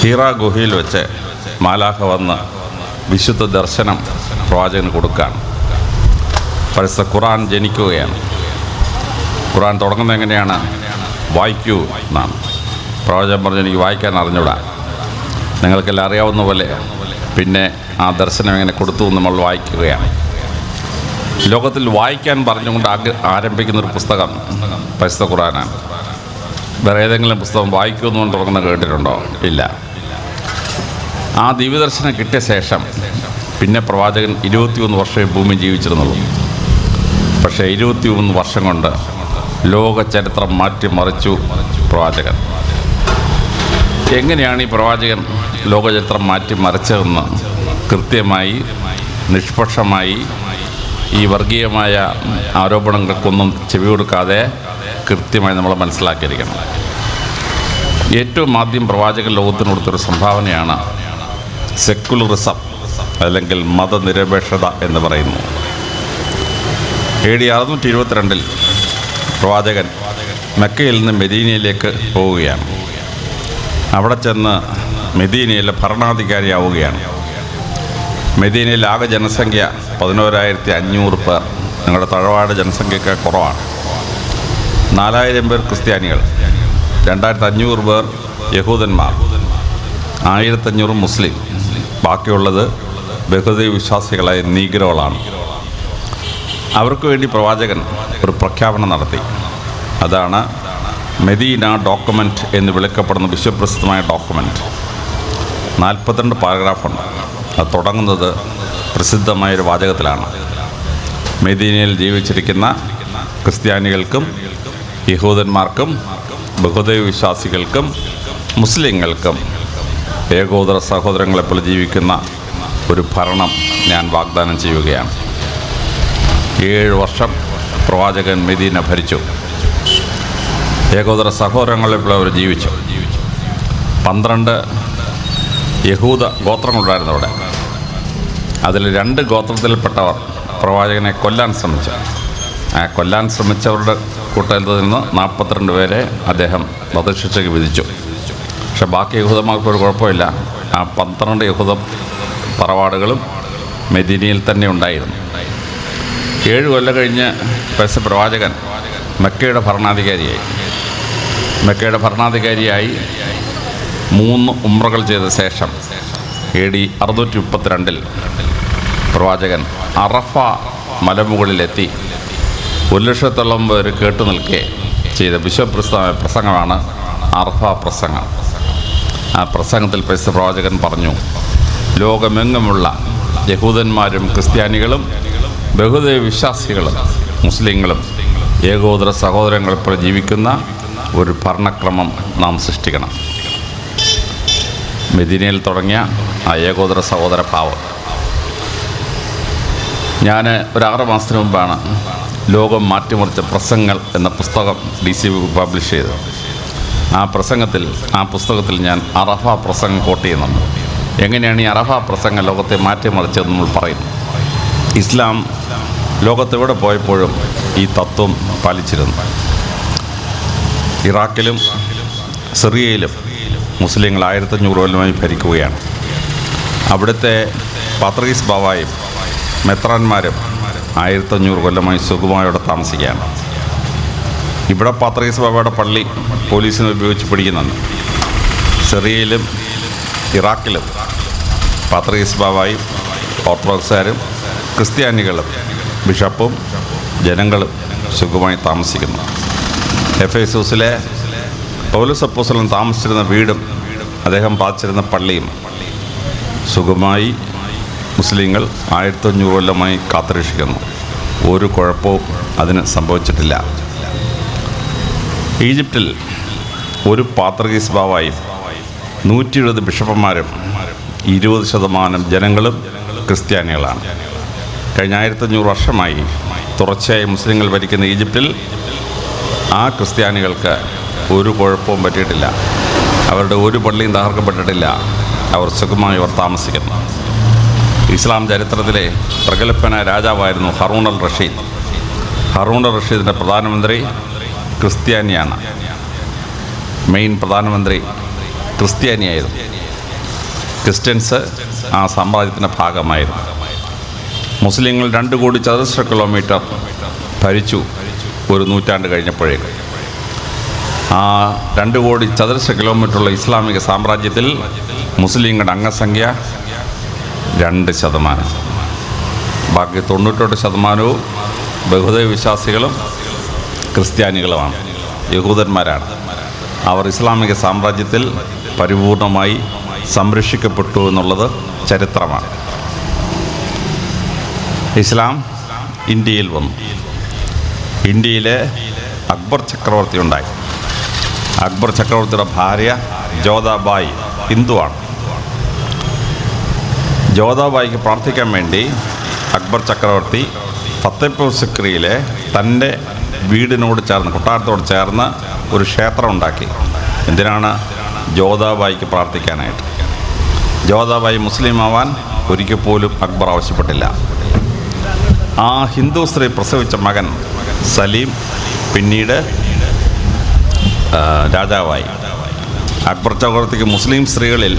ഹീറ ഗുഹയിൽ വെച്ച് മാലാഖ വന്ന് വിശുദ്ധ ദർശനം പ്രവാചകന് കൊടുക്കുകയാണ്. പരിശുദ്ധ ഖുർആൻ ജനിക്കുകയാണ്. ഖുർആൻ തുടങ്ങുന്നത് എങ്ങനെയാണ്? വായിക്കൂ എന്നാണ്. പ്രവാചകൻ പറഞ്ഞു, എനിക്ക് വായിക്കാൻ അറിഞ്ഞൂടാ. നിങ്ങൾക്കെല്ലാം അറിയാവുന്ന പോലെ പിന്നെ ആ ദർശനം എങ്ങനെ കൊടുത്തു നമ്മൾ വായിക്കുകയാണ്. ലോകത്തിൽ വായിക്കാൻ പറഞ്ഞുകൊണ്ട് ആരംഭിക്കുന്നൊരു പുസ്തകം പരിശുദ്ധ ഖുർആനാണ്. വേറെ ഏതെങ്കിലും പുസ്തകം വായിക്കുമെന്നുകൊണ്ട് തുടങ്ങുന്ന കേട്ടിട്ടുണ്ടോ? ഇല്ല. ആ ദിവ്യദർശനം കിട്ടിയ ശേഷം പിന്നെ പ്രവാചകൻ 21 വർഷമേ ഭൂമി ജീവിച്ചിരുന്നുള്ളൂ. പക്ഷേ 21 വർഷം കൊണ്ട് ലോക ചരിത്രം മാറ്റിമറിച്ചു പ്രവാചകൻ. എങ്ങനെയാണ് ഈ പ്രവാചകൻ ലോകചരിത്രം മാറ്റിമറിച്ചതെന്ന് കൃത്യമായി നിഷ്പക്ഷമായി ഈ വർഗീയമായ ആരോപണങ്ങൾക്കൊന്നും ചെവി കൊടുക്കാതെ കൃത്യമായി നമ്മൾ മനസ്സിലാക്കിയിരിക്കണം. ഏറ്റവും ആദ്യം പ്രവാചകൻ ലോകത്തിന് കൊടുത്തൊരു സംഭാവനയാണ് സെക്കുലറിസം അല്ലെങ്കിൽ മതനിരപേക്ഷത എന്ന് പറയുന്നു. AD 622 പ്രവാചകൻ മക്കയിൽ നിന്ന് മെദീനയിലേക്ക് പോവുകയാണ്. അവിടെ ചെന്ന് മെദീനയിലെ ഭരണാധികാരിയാവുകയാണ്. മെദീനയിൽ ആകെ ജനസംഖ്യ 11,500 പേർ. ഞങ്ങളുടെ തഴവാട് ജനസംഖ്യയൊക്കെ കുറവാണ്. 4,000 പേർ ക്രിസ്ത്യാനികൾ, 2,500 പേർ യഹൂദന്മാർ, 1,500 മുസ്ലിം, ബാക്കിയുള്ളത് ബഹുദൈവ വിശ്വാസികളായ നീഗ്രോകളാണ്. അവർക്ക് വേണ്ടി പ്രവാചകൻ ഒരു പ്രഖ്യാപനം നടത്തി. അതാണ് മെദീന ഡോക്യുമെൻ്റ് എന്ന് വിളിക്കപ്പെടുന്ന വിശ്വപ്രസിദ്ധമായ ഡോക്യുമെൻ്റ്. 42 പാരഗ്രാഫുണ്ട്. അത് തുടങ്ങുന്നത് പ്രസിദ്ധമായൊരു വാചകത്തിലാണ്. മെദീനയിൽ ജീവിച്ചിരിക്കുന്ന ക്രിസ്ത്യാനികൾക്കും യഹൂദന്മാർക്കും ബഹുദൈവ വിശ്വാസികൾക്കും മുസ്ലിങ്ങൾക്കും ഏകോദര സഹോദരങ്ങളെപ്പോലെ ജീവിക്കുന്ന ഒരു ഭരണം ഞാൻ വാഗ്ദാനം ചെയ്യുകയാണ്. 7 വർഷം പ്രവാചകൻ മെദീന ഭരിച്ചു. ഏകോദര സഹോദരങ്ങളെപ്പോലെ അവർ ജീവിച്ചു. 12 യഹൂദ ഗോത്രങ്ങളുണ്ടായിരുന്നു അവിടെ. അതിൽ 2 ഗോത്രത്തിൽപ്പെട്ടവർ പ്രവാചകനെ കൊല്ലാൻ ശ്രമിച്ചു. ആ കൊല്ലാൻ ശ്രമിച്ചവരുടെ കൂട്ടത്തിൽ നിന്ന് 42 പേരെ അദ്ദേഹം വധശിക്ഷയ്ക്ക് വിധിച്ചു. പക്ഷെ ബാക്കി യഹൂദന്മാർക്കൊരു കുഴപ്പമില്ല. ആ 12 യഹൂദ തറവാടുകളും മെദീനയിൽ തന്നെ ഉണ്ടായിരുന്നു. 7 കൊല്ലം കഴിഞ്ഞ് പരിശുദ്ധ പ്രവാചകൻ മക്കയുടെ ഭരണാധികാരിയായി. മക്കയുടെ ഭരണാധികാരിയായി 3 ഉംറകൾ ചെയ്ത ശേഷം AD 632 പ്രവാചകൻ അറഫ മലമുകളിലെത്തി 1,00,000-ഓളം പേർ കേട്ടു നിൽക്കെ ചെയ്ത വിശ്വപ്രസിദ്ധമായ പ്രസംഗമാണ് അറഫ പ്രസംഗം. ആ പ്രസംഗത്തിൽ പരിശുദ്ധ പ്രവാചകൻ പറഞ്ഞു, ലോകമെങ്ങുമുള്ള യഹൂദന്മാരും ക്രിസ്ത്യാനികളും ബഹുദൈവ വിശ്വാസികളും മുസ്ലിങ്ങളും ഏകോദര സഹോദരങ്ങളെപ്പോലെ ജീവിക്കുന്ന ഒരു ഭരണക്രമം നാം സൃഷ്ടിക്കണം. മെദീനയിൽ തുടങ്ങിയ ആ ഏകോദര സഹോദര ഭാവം ഞാൻ ഒരു 6 മാസത്തിന് മുമ്പാണ് ലോകം മാറ്റിമറിച്ച പ്രസംഗങ്ങൾ എന്ന പുസ്തകം DCB പബ്ലിഷ് ചെയ്തത്. ആ പുസ്തകത്തിൽ ഞാൻ അറഫ പ്രസംഗം കോട്ട് ചെയ്യുന്നുണ്ട്. എങ്ങനെയാണ് ഈ അറഫ പ്രസംഗം ലോകത്തെ മാറ്റിമറിച്ചതെന്ന് നമ്മൾ പറയുന്നു. ഇസ്ലാം ലോകത്തെവിടെ പോയപ്പോഴും ഈ തത്വം പാലിച്ചിരുന്നു. ഇറാഖിലും സിറിയയിലും മുസ്ലിങ്ങൾ 1500 കൊല്ലമായി ഭരിക്കുകയാണ്. അവിടുത്തെ പാത്രീസ് ബാവായും മെത്രാന്മാരും 1500 കൊല്ലമായി സുഖമായോടെ താമസിക്കുകയാണ്. ഇവിടെ പാത്രീസ് ബാവയുടെ പള്ളി പോലീസിനെ ഉപയോഗിച്ച് പിടിക്കുന്നുണ്ട്. സിറിയയിലും ഇറാഖിലും പാത്രീസ് ബാവായും ഓർത്തഡോക്സുകാരും ക്രിസ്ത്യാനികളും ബിഷപ്പും ജനങ്ങളും സുഖമായി താമസിക്കുന്നു. എഫേസൂസിലെ പൗലോസ് അപ്പോസ്തലൻ താമസിച്ചിരുന്ന വീടും അദ്ദേഹം പാലിച്ചിരുന്ന പള്ളിയും സുഖമായി മുസ്ലിങ്ങൾ 1500 കൊല്ലമായി കാത്തുരക്ഷിക്കുന്നു. ഒരു കുഴപ്പവും അതിന് സംഭവിച്ചിട്ടില്ല. ഈജിപ്തിൽ ഒരു പാത്രീസ് ബാവായും 120 ബിഷപ്പന്മാരും 20% ജനങ്ങളും ക്രിസ്ത്യാനികളാണ്. കഴിഞ്ഞ 1500 വർഷമായി തുടർച്ചയായി മുസ്ലിങ്ങൾ ഭരിക്കുന്ന ഈജിപ്തിൽ ആ ക്രിസ്ത്യാനികൾക്ക് ഒരു കുഴപ്പവും പറ്റിയിട്ടില്ല. അവരുടെ ഒരു പള്ളിയും തകർക്കപ്പെട്ടിട്ടില്ല. അവർ സുഖമായി അവർ താമസിക്കുന്നു. ഇസ്ലാം ചരിത്രത്തിലെ പ്രഗത്ഭനായ രാജാവായിരുന്നു Harun al Rasheed. Harun al റഷീദിൻ്റെ പ്രധാനമന്ത്രി ക്രിസ്ത്യാനിയാണ്. മെയിൻ പ്രധാനമന്ത്രി ക്രിസ്ത്യാനിയായിരുന്നു. ക്രിസ്ത്യൻസ് ആ സാമ്രാജ്യത്തിൻ്റെ ഭാഗമായിരുന്നു. മുസ്ലിങ്ങൾ 2 കോടി ചതുരശ്ര കിലോമീറ്റർ ഭരിച്ചു ഒരു നൂറ്റാണ്ട് കഴിഞ്ഞപ്പോഴേക്ക്. ആ 2 കോടി ചതുരശ്ര കിലോമീറ്ററുള്ള ഇസ്ലാമിക സാമ്രാജ്യത്തിൽ മുസ്ലിങ്ങളുടെ അംഗസംഖ്യ 2%. ബാക്കി 98% ബഹുദൈവ വിശ്വാസികളും ക്രിസ്ത്യാനികളുമാണ്, യഹൂദന്മാരാണ്. അവർ ഇസ്ലാമിക സാമ്രാജ്യത്തിൽ പരിപൂർണമായി സംരക്ഷിക്കപ്പെട്ടു എന്നുള്ളത് ചരിത്രമാണ്. ഇസ്ലാം ഇന്ത്യയിൽ വന്നു. ഇന്ത്യയിലെ അക്ബർ ചക്രവർത്തി ഉണ്ടായി. അക്ബർ ചക്രവർത്തിയുടെ ഭാര്യ ജോധാബായി ഹിന്ദുവാണ്. ജോധാബായിക്ക് പ്രാർത്ഥിക്കാൻ വേണ്ടി അക്ബർ ചക്രവർത്തി ഫത്തേപൂർ സിക്രിയിലെ തൻ്റെ വീടിനോട് ചേർന്ന്, കൊട്ടാരത്തോട് ചേർന്ന് ഒരു ക്ഷേത്രം ഉണ്ടാക്കി. എന്തിനാണ്? ജോധാബായിക്ക് പ്രാർത്ഥിക്കാനായിട്ട്. ജോധാബായി മുസ്ലിം ആവാൻ ഒരിക്കൽ പോലും അക്ബർ ആവശ്യപ്പെട്ടില്ല. ആ ഹിന്ദു സ്ത്രീ പ്രസവിച്ച മകൻ സലീം പിന്നീട് രാജാവായി. അക്ബർ ചക്രവർത്തിക്ക് മുസ്ലിം സ്ത്രീകളിൽ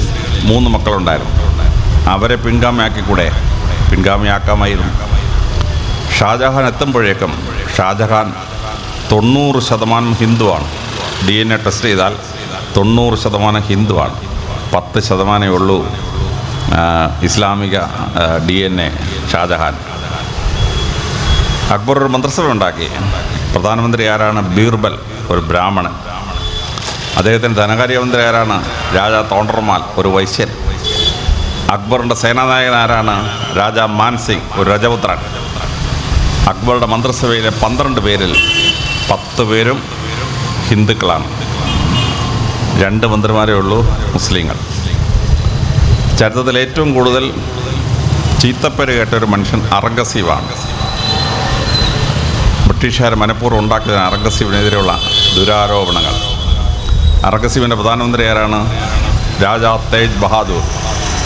3 മക്കളുണ്ടായിരുന്നു. അവരെ പിൻഗാമിയാക്കാമായിരുന്നു. ഷാജഹാൻ എത്തുമ്പോഴേക്കും ഷാജഹാൻ 90% ഹിന്ദുവാണ്. DNA ടെസ്റ്റ് ചെയ്താൽ 90% ഹിന്ദുവാണ്. 10% ഉള്ളൂ ഇസ്ലാമിക DNA ഷാജഹാൻ. അക്ബർ ഒരു മന്ത്രിസഭ ഉണ്ടാക്കി. പ്രധാനമന്ത്രി ആരാണ്? ബീർബൽ, ഒരു ബ്രാഹ്മണൻ. അദ്ദേഹത്തിൻ്റെ ധനകാര്യമന്ത്രി ആരാണ്? രാജാ തോണ്ടർമാൽ, ഒരു വൈശ്യൻ. അക്ബറിൻ്റെ സേനാനായകൻ ആരാണ്? രാജാ മാൻസിംഗ്, ഒരു രജപുത്രൻ. അക്ബറുടെ മന്ത്രിസഭയിലെ 12 പേരിൽ 10 പേരും ഹിന്ദുക്കളാണ്. 2 മന്ത്രിമാരേ ഉള്ളൂ മുസ്ലിങ്ങൾ. ചരിത്രത്തിൽ ഏറ്റവും കൂടുതൽ ചീത്തപ്പേര് കേട്ട ഒരു മനുഷ്യൻ ഔറംഗസീബാണ്. ബ്രിട്ടീഷുകാർ മനഃപൂർവ്വം ഉണ്ടാക്കിയ ഔറംഗസീബിനെതിരെയുള്ള ദുരാരോപണങ്ങൾ. ഔറംഗസീബിൻ്റെ പ്രധാനമന്ത്രി ആരാണ്? രാജാ തേജ് ബഹാദൂർ,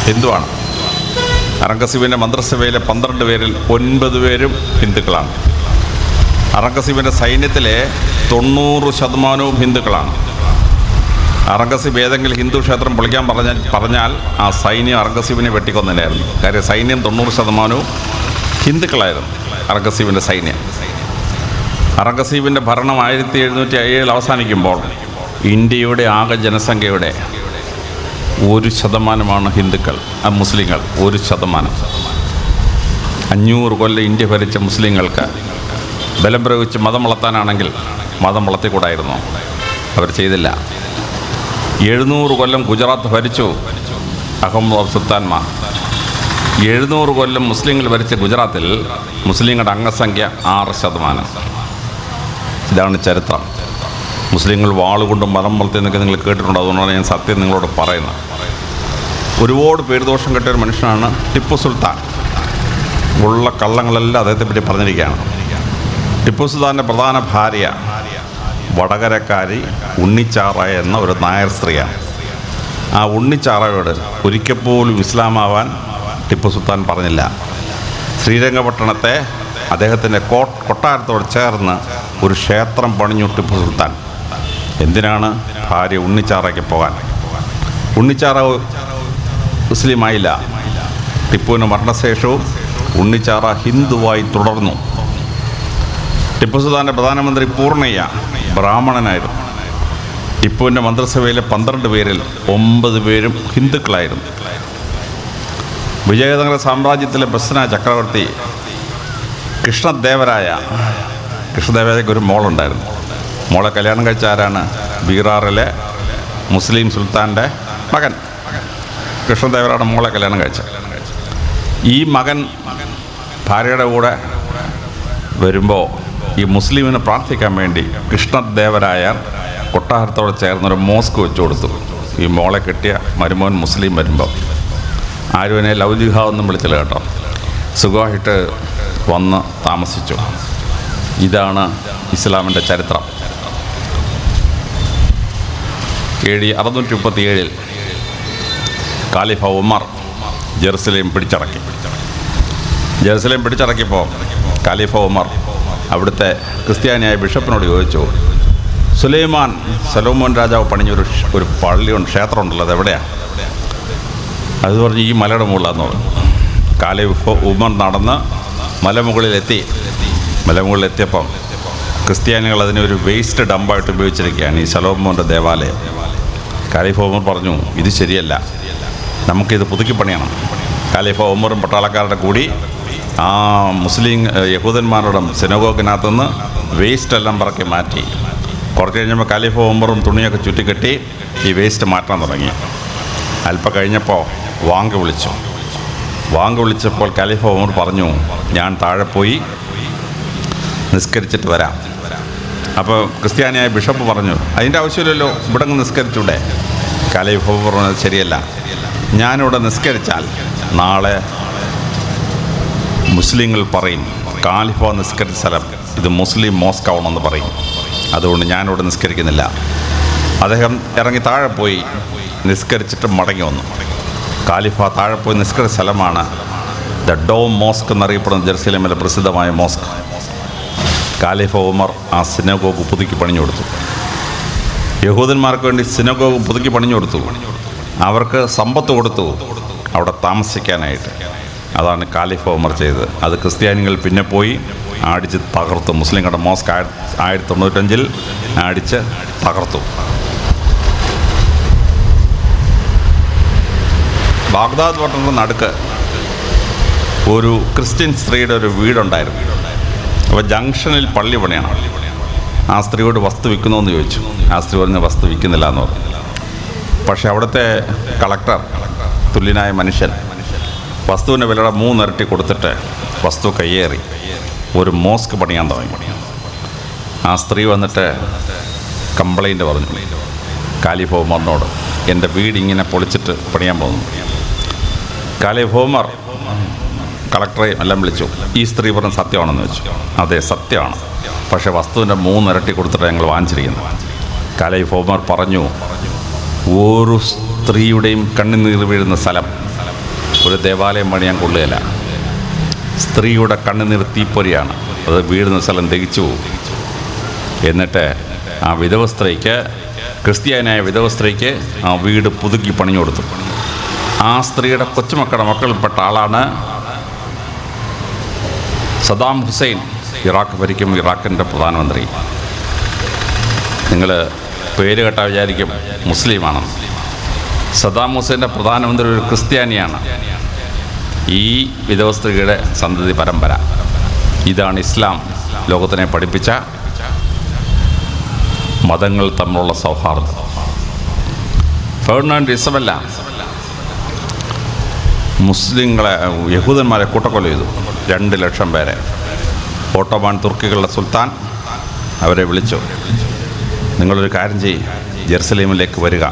ഹിന്ദുവാണ്. ഔറംഗസീബിൻ്റെ മന്ത്രിസഭയിലെ 12 പേരിൽ 9 പേരും ഹിന്ദുക്കളാണ്. ഔറംഗസീബിൻ്റെ സൈന്യത്തിലെ 90% ഹിന്ദുക്കളാണ്. ഔറംഗസീബ് ഏതെങ്കിലും ഹിന്ദു ക്ഷേത്രം പൊളിക്കാൻ പറഞ്ഞാൽ ആ സൈന്യം ഔറംഗസീബിനെ വെട്ടിക്കൊന്നില്ലായിരുന്നു. കാര്യം സൈന്യം 90% ഹിന്ദുക്കളായിരുന്നു. ഔറംഗസീബിൻ്റെ സൈന്യം. ഔറംഗസീബിൻ്റെ ഭരണം 1707 അവസാനിക്കുമ്പോൾ ഇന്ത്യയുടെ ആകെ ജനസംഖ്യയുടെ 1% ഹിന്ദുക്കൾ, മുസ്ലിങ്ങൾ 1%. 500 കൊല്ലം ഇന്ത്യ ഭരിച്ച മുസ്ലിങ്ങൾക്ക് ബലം പ്രയോഗിച്ച് മതം വളർത്താനാണെങ്കിൽ മതം വളർത്തിക്കൂടായിരുന്നു. അവർ ചെയ്തില്ല. 700 കൊല്ലം ഗുജറാത്ത് ഭരിച്ചു അഹമ്മദ് സുൽത്താൻമാർ. 700 കൊല്ലം മുസ്ലിങ്ങൾ ഭരിച്ച ഗുജറാത്തിൽ മുസ്ലിങ്ങളുടെ അംഗസംഖ്യ 6%. ഇതാണ് ചരിത്രം. മുസ്ലിങ്ങൾ വാളുകൊണ്ടും മതം വളർത്തിയെന്നൊക്കെ നിങ്ങൾ കേട്ടിട്ടുണ്ട്. അതുകൊണ്ടാണ് ഞാൻ സത്യം നിങ്ങളോട് പറയുന്നത്. ഒരുപാട് പേരുദോഷം കെട്ടിയ ഒരു മനുഷ്യനാണ് ടിപ്പു സുൽത്താൻ. ഉള്ള കള്ളങ്ങളെല്ലാം അദ്ദേഹത്തെ പറ്റി പറഞ്ഞിരിക്കുകയാണ്. ടിപ്പു സുൽത്താൻ്റെ പ്രധാന ഭാര്യ വടകരക്കാരി ഉണ്ണിച്ചാറായ എന്ന ഒരു നായർ സ്ത്രീയാണ്. ആ ഉണ്ണിച്ചാറയോട് ഒരിക്കൽ പോലും ഇസ്ലാമാവാൻ ടിപ്പു സുൽത്താൻ പറഞ്ഞില്ല. ശ്രീരംഗപട്ടണത്തെ അദ്ദേഹത്തിൻ്റെ കൊട്ടാരത്തോട് ചേർന്ന് ഒരു ക്ഷേത്രം പണിഞ്ഞു ടിപ്പു സുൽത്താൻ. എന്തിനാണ്? ഭാര്യ ഉണ്ണിച്ചാറയ്ക്ക് പോകാൻ. ഉണ്ണിച്ചാറ മുസ്ലിമായില്ല. ടിപ്പുവിൻ്റെ മരണശേഷവും ഉണ്ണിച്ചാറ ഹിന്ദുവായി തുടർന്നു. ടിപ്പു സുൽത്താൻ്റെ പ്രധാനമന്ത്രി പൂർണ്ണയ്യ ബ്രാഹ്മണനായിരുന്നു. ടിപ്പുവിൻ്റെ മന്ത്രിസഭയിലെ 12 പേരിൽ 9 പേരും ഹിന്ദുക്കളായിരുന്നു. വിജയനഗര സാമ്രാജ്യത്തിലെ പ്രശ്ന ചക്രവർത്തി കൃഷ്ണദേവരായക്ക് ഒരു മോളുണ്ടായിരുന്നു. മോളെ കല്യാണം കഴിച്ച ആരാണ്? ബീഹാറിലെ മുസ്ലിം സുൽത്താൻ്റെ മകൻ കൃഷ്ണദേവരായുടെ മോളെ കല്യാണം കഴിച്ച. ഈ മകൻ ഭാര്യയുടെ കൂടെ വരുമ്പോൾ ഈ മുസ്ലിമിനെ പ്രാർത്ഥിക്കാൻ വേണ്ടി കൃഷ്ണദേവരായ കൊട്ടാരത്തോട് ചേർന്നൊരു മോസ്ക് വെച്ചു കൊടുത്തു. ഈ മോളെ കെട്ടിയ മരുമോൻ മുസ്ലിം വരുമ്പോൾ ആരും എന്നെ ലവ് ജിഹാദൊന്നും വിളിച്ചില്ല കേട്ടോ. സുഖമായിട്ട് വന്ന് താമസിച്ചു. ഇതാണ് ഇസ്ലാമിൻ്റെ ചരിത്രം. AD 637 ഖലീഫ ഉമർ ജെറുസലേം പിടിച്ചടക്കിയപ്പോൾ ഖലീഫ ഉമർ അവിടുത്തെ ക്രിസ്ത്യാനിയായ ബിഷപ്പിനോട് ചോദിച്ചു, സൊലോമോൻ രാജാവ് പണിഞ്ഞൊരു പള്ളിയുണ്ട്, ക്ഷേത്രമുണ്ടല്ലോ, അതെവിടെയാണ്? അത് പറഞ്ഞ് ഈ മലയുടെ മുകളിലാന്ന് പറഞ്ഞു. ഖലീഫ ഉമർ നടന്ന് മലമുകളിലെത്തി. മലമുകളിലെത്തിയപ്പം ക്രിസ്ത്യാനികൾ അതിനെ ഒരു വേസ്റ്റ് ഡമ്പായിട്ട് ഉപയോഗിച്ചിരിക്കുകയാണ് ഈ ശലോമോൻ്റെ ദേവാലയം. ഖലീഫ ഉമർ പറഞ്ഞു, ഇത് ശരിയല്ല, നമുക്കിത് പുതുക്കി പണിയണം. ഖലീഫ ഉമറും പട്ടാളക്കാരുടെ കൂടി ആ മുസ്ലിം യഹൂദന്മാരുടെ സിനഗോഗിനകത്തുനിന്ന് വേസ്റ്റ് എല്ലാം പറക്കി മാറ്റി. കുറച്ച് കഴിഞ്ഞപ്പോൾ ഖലീഫ ഉമറും തുണിയൊക്കെ ചുറ്റിക്കെട്ടി ഈ വേസ്റ്റ് മാറ്റാൻ തുടങ്ങി. അല്പം കഴിഞ്ഞപ്പോൾ വാങ്ക് വിളിച്ചപ്പോൾ ഖലീഫ ഉമർ പറഞ്ഞു, ഞാൻ താഴെ പോയി നിസ്കരിച്ചിട്ട് വരാം. അപ്പോൾ ക്രിസ്ത്യാനിയായ ബിഷപ്പ് പറഞ്ഞു, അതിൻ്റെ ആവശ്യമില്ലല്ലോ, ഇവിടെ അങ്ങ് നിസ്കരിച്ചൂടെ? ഖലീഫ ഉമർ പറഞ്ഞത് ശരിയല്ല, ഞാനിവിടെ നിസ്കരിച്ചാൽ നാളെ മുസ്ലിങ്ങൾ പറയും ഖലീഫ നിസ്കരിച്ച സ്ഥലം ഇത് മുസ്ലിം മോസ്ക് ആവണമെന്ന് പറയും. അതുകൊണ്ട് ഞാനിവിടെ നിസ്കരിക്കുന്നില്ല. അദ്ദേഹം ഇറങ്ങി താഴെ പോയി നിസ്കരിച്ചിട്ട് മടങ്ങി വന്നു. ഖലീഫ താഴെ പോയി നിസ്കരിച്ച സ്ഥലമാണ് ദ ഡോം മോസ്ക് എന്നറിയപ്പെടുന്ന ജെറുസലേമിലെ പ്രസിദ്ധമായ മോസ്ക്. ഖലീഫ ഉമർ ആ സിനഗോഗ് പുതുക്കി പണിഞ്ഞു കൊടുത്തു. യഹൂദന്മാർക്ക് വേണ്ടി സിനഗോഗ് പുതുക്കി പണിഞ്ഞു കൊടുത്തു. അവർക്ക് സമ്പത്ത് കൊടുത്തു അവിടെ താമസിക്കാനായിട്ട്. അതാണ് ഖലീഫ ഉമർ ചെയ്തത്. അത് ക്രിസ്ത്യാനികൾ പിന്നെ പോയി അടിച്ച് തകർത്തു. മുസ്ലിങ്ങളുടെ മോസ്ക് 1995 അടിച്ച് തകർത്തു. ബാഗ്ദാദ് പട്ടണത്തിൻ്റെ നടുക്ക് ഒരു ക്രിസ്ത്യൻ സ്ത്രീയുടെ ഒരു വീടുണ്ടായിരുന്നു. അപ്പോൾ ജംഗ്ഷനിൽ പള്ളി പണിയാണ്. ആ സ്ത്രീയോട് വസ്തു വിൽക്കണമെന്ന് ചോദിച്ചു. ആ സ്ത്രീ പറഞ്ഞ് വസ്തു വിൽക്കുന്നില്ല എന്ന് പറഞ്ഞു. പക്ഷേ അവിടുത്തെ കളക്ടർ, തുല്യനായ മനുഷ്യൻ, വസ്തുവിൻ്റെ വിലയുടെ 3 ഇരട്ടി കൊടുത്തിട്ട് വസ്തു കയ്യേറി ഒരു മോസ്ക് പണിയാൻ തുടങ്ങി. ആ സ്ത്രീ വന്നിട്ട് കംപ്ലൈൻറ്റ് പറഞ്ഞു ഖലീഫ ഉമറിനോട്, എൻ്റെ വീട് ഇങ്ങനെ പൊളിച്ചിട്ട് പണിയാൻ പോകുന്നു. ഖലീഫ ഉമർ കളക്ടറെ എല്ലാം വിളിച്ചു. ഈ സ്ത്രീ പറഞ്ഞ സത്യമാണെന്ന് വെച്ചു. അതെ, സത്യമാണ്, പക്ഷേ വസ്തുവിൻ്റെ 3 ഇരട്ടി കൊടുത്തിട്ട് ഞങ്ങൾ വാങ്ങിച്ചിരിക്കുന്നത്. ഖലീഫ ഉമർ പറഞ്ഞു, ഒരു സ്ത്രീയുടെയും കണ്ണുനീർ വീഴുന്ന സ്ഥലം ഒരു ദേവാലയം പണിയാൻ കൊള്ളുകയില്ല. സ്ത്രീയുടെ കണ്ണുനീർ തീപ്പൊരിയാണ്, അത് വീഴുന്ന സ്ഥലം ദഹിച്ചു പോകും. എന്നിട്ട് ആ വിധവ സ്ത്രീക്ക്, ക്രിസ്ത്യാനായ വിധവ സ്ത്രീക്ക് ആ വീട് പുതുക്കി പണിഞ്ഞു കൊടുത്തു. ആ സ്ത്രീയുടെ കൊച്ചുമക്കളുടെ മക്കളിൽപ്പെട്ട ആളാണ് സദാം ഹുസൈൻ, ഇറാഖ് ഭരിക്കും ഇറാഖിൻ്റെ പ്രധാനമന്ത്രി. നിങ്ങൾ പേര് കേട്ടാൽ വിചാരിക്കും മുസ്ലിമാണ്. സദാം ഹുസൈൻ്റെ പ്രധാനമന്ത്രി ഒരു ക്രിസ്ത്യാനിയാണ്. ഈ വിധവ സ്ത്രീയുടെ സന്തതി പരമ്പര. ഇതാണ് ഇസ്ലാം ലോകത്തിനെ പഠിപ്പിച്ച മതങ്ങൾ തമ്മിലുള്ള സൗഹാർദ്ദം. ഫെർഡിനാൻഡ് ഇസബെല്ല മുസ്ലിങ്ങളെ, യഹൂദന്മാരെ കൂട്ടക്കൊല ചെയ്തു. 2 ലക്ഷം പേരെ. ഓട്ടോമാൻ തുർക്കികളുടെ സുൽത്താൻ അവരെ വിളിച്ചു, നിങ്ങളൊരു കാര്യം ചെയ്യ്, ജെറുസലേമിലേക്ക് വരിക,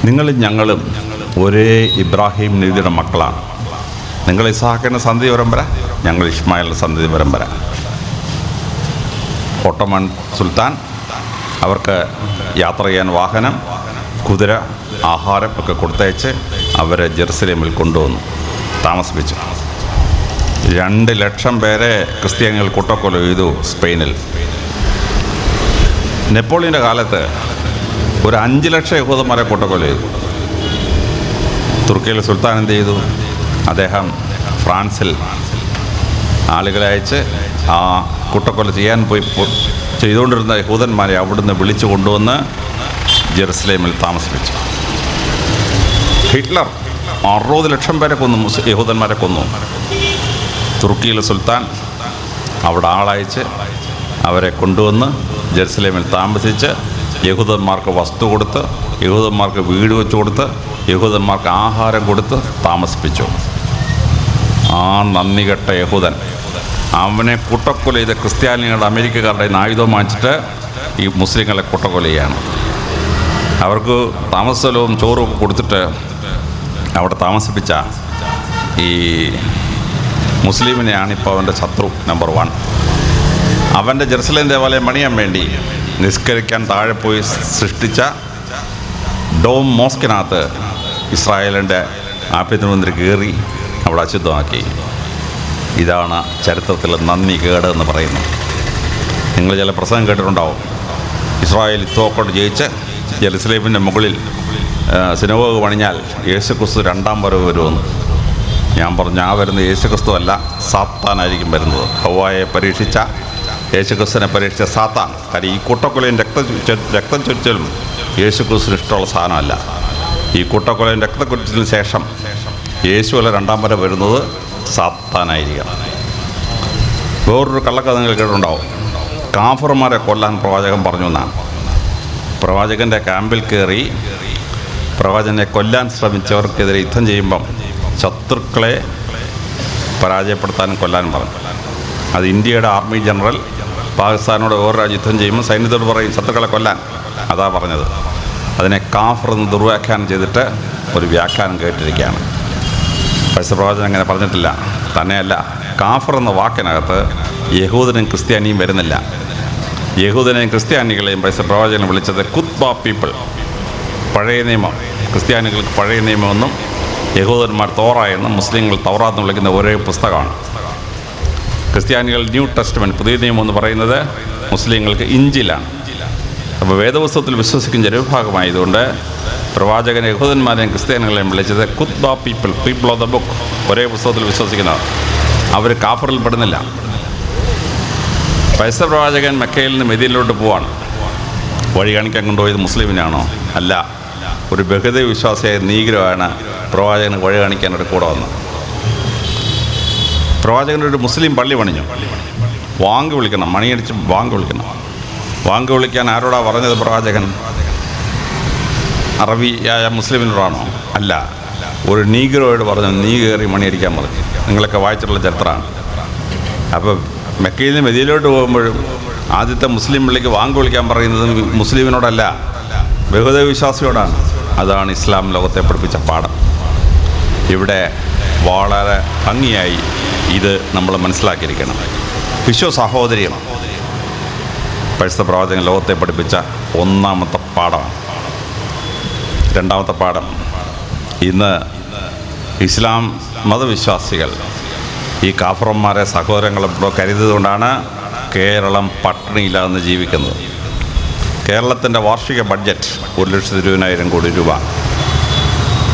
നിങ്ങളും ഞങ്ങളും ഒരേ ഇബ്രാഹിം നബിയുടെ മക്കളാണ്. നിങ്ങൾ ഇസ്ഹാക്കിൻ്റെ സന്തതി പരമ്പര, ഞങ്ങൾ ഇസ്മായിലിൻ്റെ സന്തതി പരമ്പര. ഓട്ടോമാൻ സുൽത്താൻ അവർക്ക് യാത്ര ചെയ്യാൻ വാഹനം, കുതിര, ആഹാരം ഒക്കെ കൊടുത്തയച്ച് അവരെ ജെറുസലേമിൽ കൊണ്ടുവന്നു താമസിപ്പിച്ചു. 2 ലക്ഷം പേരെ ക്രിസ്ത്യാനികൾ കൂട്ടക്കൊല ചെയ്തു സ്പെയിനിൽ. നെപ്പോളിയൻ്റെ കാലത്ത് ഒരു 5 ലക്ഷം യഹൂദന്മാരെ കൂട്ടക്കൊല ചെയ്തു. തുർക്കിയിലെ സുൽത്താൻ എന്ത് ചെയ്തു? അദ്ദേഹം ഫ്രാൻസിൽ ആളുകളെ അയച്ച് ആ കൂട്ടക്കൊല ചെയ്യാൻ ചെയ്തുകൊണ്ടിരുന്ന യഹൂദന്മാരെ അവിടുന്ന് വിളിച്ചു കൊണ്ടുവന്ന് ജെറുസലേമിൽ താമസിപ്പിച്ചു. ഹിറ്റ്ലർ 60 ലക്ഷം പേരെ കൊന്നു, യഹൂദന്മാരെ കൊന്നു. തുർക്കിയിലെ സുൽത്താൻ അവിടെ ആളയച്ച് അവരെ കൊണ്ടുവന്ന് ജെറുസലേമിൽ താമസിച്ച് യഹൂദന്മാർക്ക് വസ്തു കൊടുത്ത്, യഹൂദന്മാർക്ക് വീട് വെച്ച് കൊടുത്ത്, യഹൂദന്മാർക്ക് ആഹാരം കൊടുത്ത് താമസിപ്പിച്ചു. ആ നന്ദി കെട്ട യഹൂദൻ അവനെ കൂട്ടക്കൊല ചെയ്ത ക്രിസ്ത്യാനികളുടെ അമേരിക്കക്കാരുടെ ആയുധം വാങ്ങിച്ചിട്ട് ഈ മുസ്ലിങ്ങളെ കൂട്ടക്കൊല ചെയ്യാണ്. അവർക്ക് താമസ സ്ഥലവും ചോറും കൊടുത്തിട്ട് അവിടെ താമസിപ്പിച്ച ഈ മുസ്ലിമിനെയാണ് ഇപ്പോൾ അവൻ്റെ ശത്രു നമ്പർ 1. അവൻ്റെ ജെറുസലേം ദേവാലയം പണിയാൻ വേണ്ടി നിസ്കരിക്കാൻ താഴെ പോയി സൃഷ്ടിച്ച ഡോം മോസ്കിനകത്ത് ഇസ്രായേലിൻ്റെ ആഭ്യന്തരമന്ത്രി കയറി അവിടെ അശുദ്ധമാക്കി. ഇതാണ് ചരിത്രത്തിൽ നന്ദി കേട് എന്ന് പറയുന്നത്. നിങ്ങൾ ചില പ്രസംഗം കേട്ടിട്ടുണ്ടാവും. ഇസ്രായേൽ ഇത്തോക്കോട്ട് ജയിച്ച് ജെറുസലേമിൻ്റെ മുകളിൽ സിനഗോഗ് പണിഞ്ഞാൽ യേശുക്രിസ്തു രണ്ടാം വരവ് വരുമെന്ന്. ഞാൻ പറഞ്ഞു, ആ വരുന്ന യേശുക്രിസ്തു അല്ല, സാത്താനായിരിക്കും വരുന്നത്. ഹവ്വായെ പരീക്ഷിച്ച യേശുക്രിസ്തുവിനെ പരീക്ഷിച്ച സാത്താൻ. കാര്യം ഈ കൂട്ടക്കൊലയും രക്തം ചൊരിച്ചിലും യേശുക്രിസ്തുവിന് ഇഷ്ടമുള്ള സാധനമല്ല. ഈ കൂട്ടക്കൊലയും രക്തക്കൊരിച്ചിലിന് ശേഷം യേശുവല്ല രണ്ടാം വരെ വരുന്നത് സാത്താനായിരിക്കണം. വേറൊരു കള്ളക്കഥ നിങ്ങൾ കേട്ടിട്ടുണ്ടാവും. കാഫർമാരെ കൊല്ലാൻ പ്രവാചകൻ പറഞ്ഞു എന്നാണ്. പ്രവാചകൻ്റെ ക്യാമ്പിൽ കയറി പ്രവാചകനെ കൊല്ലാൻ ശ്രമിച്ചവർക്കെതിരെ യുദ്ധം ചെയ്യുമ്പം ശത്രുക്കളെ പരാജയപ്പെടുത്താനും കൊല്ലാനും പറഞ്ഞു. അത് ഇന്ത്യയുടെ ആർമി ജനറൽ പാകിസ്ഥാനോട് വേറെ രാജ്യം യുദ്ധം ചെയ്യുമ്പോൾ സൈന്യത്തോട് പറയും ശത്രുക്കളെ കൊല്ലാൻ. അതാ പറഞ്ഞത്. അതിനെ കാഫർ എന്ന് ദുർവ്യാഖ്യാനം ചെയ്തിട്ട് ഒരു വ്യാഖ്യാനം കേട്ടിരിക്കുകയാണ്. പരിശുദ്ധ പ്രവാചകൻ അങ്ങനെ പറഞ്ഞിട്ടില്ല. തന്നെയല്ല, കാഫർ എന്ന വാക്കിനകത്ത് യഹൂദനും ക്രിസ്ത്യാനിയും വരുന്നില്ല. യഹൂദനെയും ക്രിസ്ത്യാനികളെയും പരിശുദ്ധ പ്രവാചകനെ വിളിച്ചത് കുത്ബ പീപ്പിൾ, പഴയ നിയമം. ക്രിസ്ത്യാനികൾക്ക് പഴയ നിയമമെന്നും യഹൂദന്മാർ തോറ എന്നും മുസ്ലിങ്ങൾ തൗറാത്ത് എന്ന് വിളിക്കുന്ന ഒരേ പുസ്തകമാണ്. ക്രിസ്ത്യാനികൾ ന്യൂ ടെസ്റ്റ്മെൻറ്റ്, പുതിയ നിയമം എന്ന് പറയുന്നത്, മുസ്ലിങ്ങൾക്ക് ഇഞ്ചിലാണ്. അപ്പോൾ വേദപുസ്തകത്തിൽ വിശ്വസിക്കുന്ന ജനവിഭാഗമായതുകൊണ്ട് പ്രവാചകൻ യഹൂദന്മാരെയും ക്രിസ്ത്യാനികളെയും വിളിച്ചത് കുത്ബ people, people of the book, ഒരേ പുസ്തകത്തിൽ വിശ്വസിക്കുന്നവർ. അവർ കാഫറിൽ പെടുന്നില്ല. പരിശുദ്ധ പ്രവാചകൻ മക്കയിൽ നിന്ന് മദീനയിലോട്ട് പോവാണ്. വഴി കാണിക്കാൻ കൊണ്ടുപോയത് മുസ്ലിമിനാണോ? അല്ല, ഒരു ബഹുദൈവ വിശ്വാസിയായ നീഗ്രമാണ് പ്രവാചകന് വഴി കാണിക്കാനൊരു കൂടെ വന്നത്. പ്രവാചകനൊരു മുസ്ലിം പള്ളി പണിഞ്ഞു. വാങ്ക് വിളിക്കണം, മണിയടിച്ച് വാങ്ക് വിളിക്കണം. വാങ്ക് വിളിക്കാൻ ആരോടാ പറഞ്ഞത് പ്രവാചകൻ? അറബിയായ മുസ്ലിമിനോടാണോ? അല്ല, ഒരു നീഗ്രോയോട് പറഞ്ഞു, നീ കയറി മണിയടിക്കാൻ പറഞ്ഞു. നിങ്ങളൊക്കെ വായിച്ചിട്ടുള്ള ചരിത്രമാണ്. അപ്പോൾ മക്കയിൽ നിന്ന് മദീനയിലോട്ട് പോകുമ്പോഴും ആദ്യത്തെ മുസ്ലിം പള്ളിക്ക് വാങ്ക് വിളിക്കാൻ പറയുന്നത് മുസ്ലിമിനോടല്ല, ബഹുദൈവ വിശ്വാസിയോടാണ്. അതാണ് ഇസ്ലാം ലോകത്തെ പഠിപ്പിച്ച പാഠം. ഇവിടെ വളരെ ഭംഗിയായി ഇത് നമ്മൾ മനസ്സിലാക്കിയിരിക്കണം. വിശ്വ സഹോദര്യം പരിശുദ്ധ പ്രവാചകൻ ലോകത്തെ പഠിപ്പിച്ച ഒന്നാമത്തെ പാഠമാണ്. രണ്ടാമത്തെ പാഠം, ഇന്ന് ഇസ്ലാം മതവിശ്വാസികൾ ഈ കാഫറന്മാരെ സഹോദരങ്ങളെ കരുതിയതുകൊണ്ടാണ് കേരളം പട്ടിണിയില്ലാതെ ജീവിക്കുന്നത്. കേരളത്തിൻ്റെ വാർഷിക ബഡ്ജറ്റ് 1,20,000 കോടി രൂപ.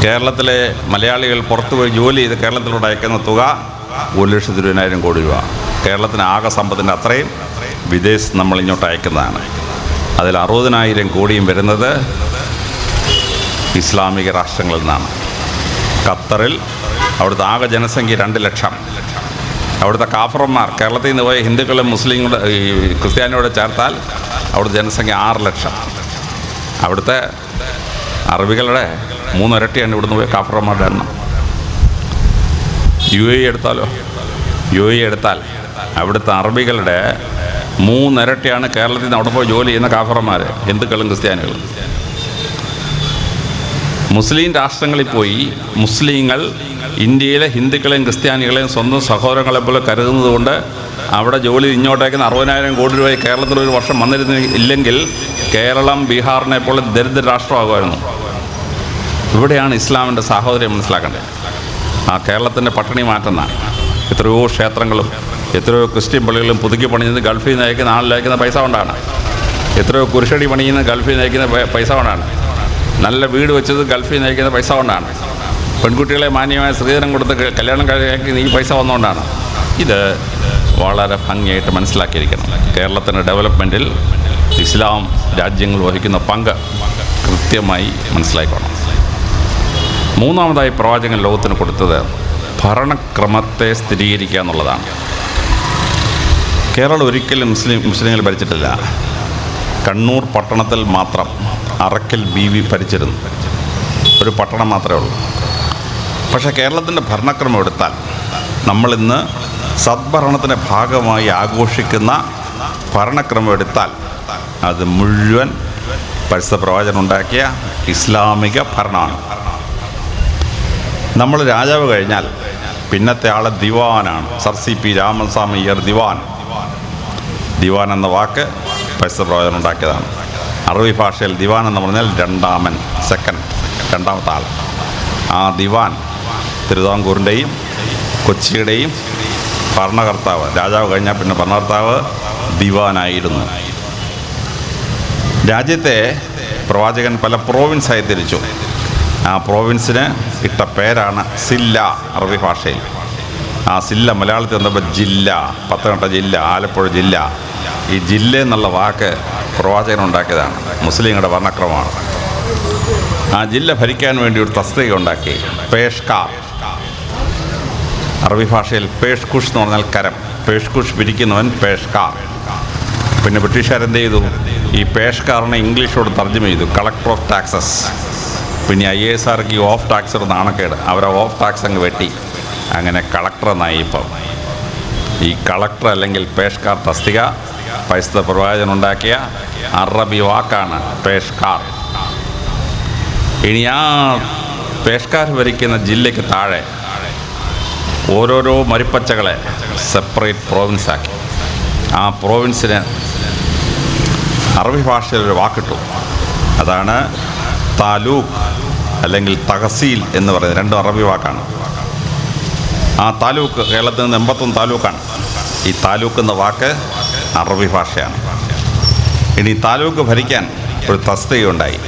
കേരളത്തിലെ മലയാളികൾ പുറത്തുപോയി ജോലി ചെയ്ത് കേരളത്തിലൂടെ അയക്കുന്ന തുക 1,20,000 കോടി രൂപ. കേരളത്തിന് ആകെ സമ്പത്തിൻ്റെ അത്രയും വിദേശത്ത് നമ്മൾ ഇങ്ങോട്ട് അയക്കുന്നതാണ്. അതിൽ 60,000 കോടിയും വരുന്നത് ഇസ്ലാമിക രാഷ്ട്രങ്ങളിൽ നിന്നാണ്. ഖത്തറിൽ അവിടുത്തെ ആകെ ജനസംഖ്യ 2 ലക്ഷം. അവിടുത്തെ കാഫറന്മാർ, കേരളത്തിൽ നിന്ന് പോയ ഹിന്ദുക്കളും മുസ്ലിങ്ങളുടെ ഈ ക്രിസ്ത്യാനിയോട് ചേർത്താൽ അവിടുത്തെ ജനസംഖ്യ 6 ലക്ഷം. അവിടുത്തെ അറബികളുടെ 3 ഇരട്ടിയാണ് ഇവിടുന്ന് പോയ കാഫറന്മാരുടെ എണ്ണം. UAE എടുത്താലോ? UAE എടുത്താൽ അവിടുത്തെ അറബികളുടെ 3 ഇരട്ടിയാണ് കേരളത്തിൽ നിന്ന് അവിടെ പോയി ജോലി ചെയ്യുന്ന കാഫറന്മാർ, ഹിന്ദുക്കളും ക്രിസ്ത്യാനികളും. മുസ്ലിം രാഷ്ട്രങ്ങളിൽ പോയി മുസ്ലിങ്ങൾ ഇന്ത്യയിലെ ഹിന്ദുക്കളെയും ക്രിസ്ത്യാനികളെയും സ്വന്തം സഹോദരങ്ങളെ പോലെ കരുതുന്നത് കൊണ്ട് അവിടെ ജോലി ഇങ്ങോട്ടേക്കുന്ന 60,000 കോടി രൂപ കേരളത്തിൽ ഒരു വർഷം വന്നിരുന്നില്ലെങ്കിൽ കേരളം ബീഹാറിനെ പോലെ ദരിദ്ര രാഷ്ട്രമാകുമായിരുന്നു. ഇവിടെയാണ് ഇസ്ലാമിൻ്റെ സാഹോദര്യം മനസ്സിലാക്കേണ്ടത്. ആ കേരളത്തിൻ്റെ പട്ടിണി മാറ്റുന്ന എത്രയോ ക്ഷേത്രങ്ങളും എത്രയോ ക്രിസ്ത്യൻ പള്ളികളും പുതുക്കി പണിയുന്നത് ഗൾഫിൽ നിന്ന് അയക്കുന്ന ആളിലയക്കുന്ന പൈസ കൊണ്ടാണ്. എത്രയോ കുരിശടി പണിയുന്നത് ഗൾഫിൽ നിന്ന് അയക്കുന്ന പൈസ കൊണ്ടാണ്. നല്ല വീട് വെച്ചത് ഗൾഫിൽ നിന്ന് അയക്കുന്ന പൈസ കൊണ്ടാണ്. പെൺകുട്ടികളെ മാന്യമായ സ്ത്രീധനം കൊടുത്ത് കല്യാണം കഴിക്കുന്ന ഈ പൈസ വന്നുകൊണ്ടാണ്. ഇത് വളരെ ഭംഗിയായിട്ട് മനസ്സിലാക്കിയിരിക്കണം. കേരളത്തിൻ്റെ ഡെവലപ്മെൻറ്റിൽ ഇസ്ലാം രാജ്യങ്ങൾ വഹിക്കുന്ന പങ്ക് കൃത്യമായി മനസ്സിലാക്കണം. മൂന്നാമതായി പ്രവാചകൻ ലോകത്തിന് കൊടുത്തത് ഭരണക്രമത്തെ സ്ഥിരീകരിക്കുക എന്നുള്ളതാണ്. കേരളം ഒരിക്കലും മുസ്ലിങ്ങൾ ഭരിച്ചിട്ടില്ല. കണ്ണൂർ പട്ടണത്തിൽ മാത്രം അറക്കൽ BV ഭരിച്ചിരുന്നു. ഒരു പട്ടണം മാത്രമേ ഉള്ളൂ. പക്ഷേ കേരളത്തിൻ്റെ ഭരണക്രമം എടുത്താൽ നമ്മളിന്ന് സദ്ഭരണത്തിൻ്റെ ഭാഗമായി ആഘോഷിക്കുന്ന ഭരണക്രമം എടുത്താൽ അത് മുഴുവൻ പരിശുദ്ധ പ്രവാചകൻ ഉണ്ടാക്കിയ ഇസ്ലാമിക ഭരണമാണ്. നമ്മൾ രാജാവ് കഴിഞ്ഞാൽ പിന്നത്തെ ആൾ ദിവാനാണ്. സർ CP രാമസ്വാമി അയ്യർ ദിവാൻ. ദിവാൻ എന്ന വാക്ക് പരിശുദ്ധ പ്രവാചകൻ ഉണ്ടാക്കിയതാണ്. അറബി ഭാഷയിൽ ദിവാൻ എന്ന് പറഞ്ഞാൽ രണ്ടാമൻ, സെക്കൻഡ്, രണ്ടാമത്തെ ആൾ. ആ ദിവാൻ തിരുവിതാംകൂറിൻ്റെയും കൊച്ചിയുടെയും ഭരണകർത്താവ്. രാജാവ് കഴിഞ്ഞാൽ പിന്നെ ഭരണകർത്താവ് ദിവാനായിരുന്നു. രാജ്യത്തെ പ്രവാചകൻ പല പ്രോവിൻസായി തിരിച്ചു. ആ പ്രോവിൻസിന് ഇട്ട പേരാണ് സില്ല അറബി ഭാഷയിൽ. ആ സില്ല മലയാളത്തിൽ വന്നപ്പോൾ ജില്ല, പത്തനംതിട്ട ജില്ല, ആലപ്പുഴ ജില്ല. ഈ ജില്ല എന്നുള്ള വാക്ക് പ്രവാചകൻ ഉണ്ടാക്കിയതാണ്, മുസ്ലിങ്ങളുടെ വർണ്ണക്രമമാണ്. ആ ജില്ല ഭരിക്കാൻ വേണ്ടി ഒരു തസ്തിക ഉണ്ടാക്കി, പേഷ്കാർ. അറബി ഭാഷയിൽ പേഷ്കുഷ് എന്ന് പറഞ്ഞാൽ കരം, പേഷ്കുഷ് പിരിക്കുന്നവൻ പേഷ്കാർ. പിന്നെ ബ്രിട്ടീഷുകാരെന്ത് ചെയ്തു? ഈ പേഷ്കാറിനെ ഇംഗ്ലീഷോട് തർജ്ജമ ചെയ്തു, കളക്ടർ ഓഫ് ടാക്സസ്. പിന്നെ IASകാർക്ക് ഈ ഓഫ് ടാക്സ് ഒരു നാണക്കേട്, അവരെ ഓഫ് ടാക്സ് അങ്ങ് വെട്ടി, അങ്ങനെ കളക്ടർ എന്നായി. ഇപ്പം ഈ കളക്ടർ അല്ലെങ്കിൽ പേഷ്കാർ തസ്തിക പരിശുദ്ധ പ്രവാചകൻ ഉണ്ടാക്കിയ അറബി വാക്കാണ് പേഷ്കാർ. ഇനി ആ പേഷ്കാർ ഭരിക്കുന്ന ജില്ലയ്ക്ക് താഴെ ഓരോരോ മരിപ്പച്ചകളെ സെപ്പറേറ്റ് പ്രോവിൻസാക്കി. ആ പ്രോവിൻസിന് അറബി ഭാഷയിലൊരു വാക്കിട്ടു, അതാണ് താലൂക്ക് അല്ലെങ്കിൽ തഹസീൽ എന്ന് പറയുന്നത്. രണ്ടും അറബി വാക്കാണ്. ആ താലൂക്ക് കേരളത്തിൽ നിന്ന് 81 താലൂക്കാണ്. ഈ താലൂക്ക് എന്ന വാക്ക് അറബി ഭാഷയാണ്. ഇനി താലൂക്ക് ഭരിക്കാൻ ഒരു തസ്തികയുണ്ടായി,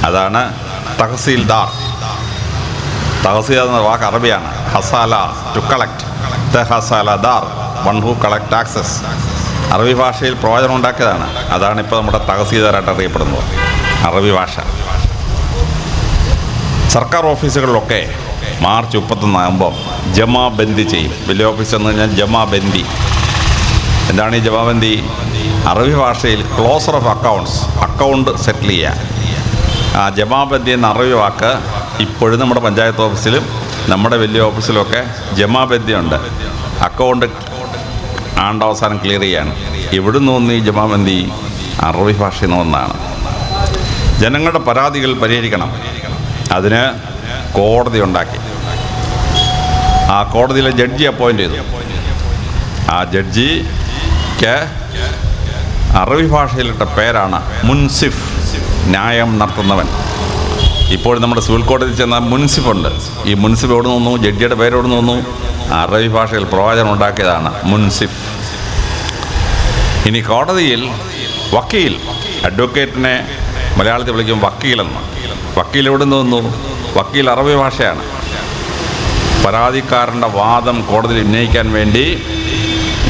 അതാണ് തഹസീൽദാർ. തഹസീൽദാർ എന്ന വാക്ക് അറബിയാണ്. ഹസാല ടു കളക്ട്, ഹസാലദാർ വൺ ഹു കളക്ട് ടാക്സസ്. അറബി ഭാഷയിൽ പ്രവാചകൻ ഉണ്ടാക്കിയതാണ്. അതാണ് ഇപ്പോൾ നമ്മുടെ തഹസീൽദാറായിട്ട് അറിയപ്പെടുന്നത്, അറബി ഭാഷ. സർക്കാർ ഓഫീസുകളിലൊക്കെ മാർച്ച് 31 ആകുമ്പോൾ ജമാബന്ദി ചെയ്യും. വലിയ ഓഫീസ് എന്ന് പറഞ്ഞാൽ ജമാബന്ദി. എന്താണ് ഈ ജമാബന്ദി? അറബി ഭാഷയിൽ ക്ലോസർ ഓഫ് അക്കൗണ്ട്സ്, അക്കൗണ്ട് സെറ്റിൽ ചെയ്യുക. ആ ജമാബന്ദി എന്ന അറബി വാക്ക് ഇപ്പോഴും നമ്മുടെ പഞ്ചായത്ത് ഓഫീസിലും നമ്മുടെ വലിയ ഓഫീസിലുമൊക്കെ ജമാബന്ദി ഉണ്ട്. അക്കൗണ്ട് ആണ്ടവസാനം ക്ലിയർ ചെയ്യാണ്. എവിടെ നിന്ന് ഈ ജമാബന്ദി? അറബി ഭാഷയിൽ നിന്ന് ഒന്നാണ്. ജനങ്ങളുടെ പരാതികൾ പരിഹരിക്കണം, അതിന് കോടതി ഉണ്ടാക്കി. ആ കോടതിയിലെ ജഡ്ജി അപ്പോയിൻ്റ് ചെയ്തു. ആ ജഡ്ജിക്ക് അറബി ഭാഷയിലിട്ട പേരാണ് മുൻസിഫ്, ന്യായം നടത്തുന്നവൻ. ഇപ്പോൾ നമ്മുടെ സിവിൽ കോടതിയിൽ ചെന്നാൽ മുൻസിഫുണ്ട്. ഈ മുൻസിഫ് എവിടെ നിന്നു? ജഡ്ജിയുടെ പേര് എവിടെ നിന്നു? അറബി ഭാഷയിൽ പ്രവാചകൻ ഉണ്ടാക്കിയതാണ് മുൻസിഫ്. ഇനി കോടതിയിൽ വക്കീൽ, അഡ്വക്കേറ്റിനെ മലയാളത്തിൽ വിളിക്കും വക്കീലെന്ന്. വക്കീൽ എവിടെ നിന്നു? വക്കീൽ അറബി ഭാഷയാണ്. പരാതിക്കാരൻ്റെ വാദം കോടതിയിൽ ഉന്നയിക്കാൻ വേണ്ടി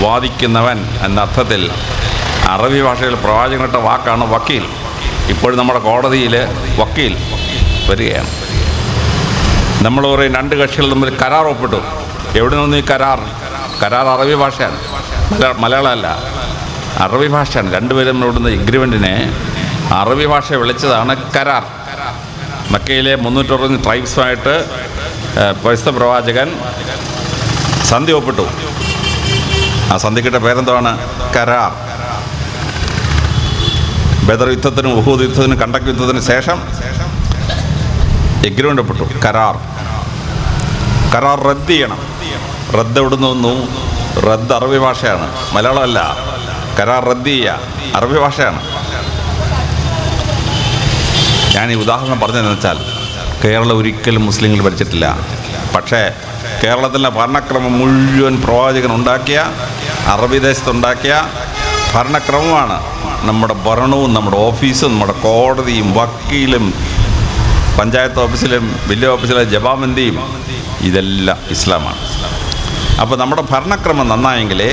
വാദിക്കുന്നവൻ എന്നർത്ഥത്തിൽ അറബി ഭാഷയിൽ പ്രവാചകനിട്ട വാക്കാണ് വക്കീൽ. ഇപ്പോഴും നമ്മുടെ കോടതിയിൽ വക്കീൽ വരികയാണ്. നമ്മൾ പറയും രണ്ട് കക്ഷികൾ തമ്മിൽ കരാർ ഒപ്പിട്ടു. എവിടെ നിന്ന് ഈ കരാർ? കരാർ അറബി ഭാഷയാണ്, മലയാളമല്ല, അറബി ഭാഷയാണ്. രണ്ടുപേരും ഇവിടുന്ന് എഗ്രിമെൻറ്റിനെ അറബി ഭാഷ വിളിച്ചതാണ് കരാർ. മക്കയിലെ 360 ട്രൈബ്സുമായിട്ട് പരിശുദ്ധ പ്രവാചകൻ സന്ധി ഒപ്പിട്ടു. ആ സന്ധിക്കിട്ട പേരെന്താണ്? കരാർ. ബദർ യുദ്ധത്തിനും ഉഹൂദ് യുദ്ധത്തിനും കണ്ടക് യുദ്ധത്തിനും ശേഷം എഗ്രിമെൻ്റ് ഒപ്പിട്ടു, കരാർ. കരാർ റദ്ദ് ചെയ്യണം. റദ്ദ് എവിടുന്ന് വന്നു? റദ്ദ് അറബി ഭാഷയാണ്, മലയാളമല്ല. കരാർ റദ്ദ് ചെയ്യുക അറബി ഭാഷയാണ്. ഞാൻ ഈ ഉദാഹരണം പറഞ്ഞതെന്ന് വെച്ചാൽ, കേരളം ഒരിക്കലും മുസ്ലിങ്ങൾ ഭരിച്ചിട്ടില്ല. പക്ഷേ കേരളത്തിലെ ഭരണക്രമം മുഴുവൻ പ്രവാചകൻ ഉണ്ടാക്കിയ, അറബി ദേശത്തുണ്ടാക്കിയ ഭരണക്രമമാണ്. നമ്മുടെ ഭരണവും നമ്മുടെ ഓഫീസും നമ്മുടെ കോടതിയും വക്കീലും പഞ്ചായത്ത് ഓഫീസിലും വലിയ ഓഫീസിലെ ജമാബന്ദിയും ഇതെല്ലാം ഇസ്ലാമാണ്. അപ്പോൾ നമ്മുടെ ഭരണക്രമം നന്നായെങ്കിലേ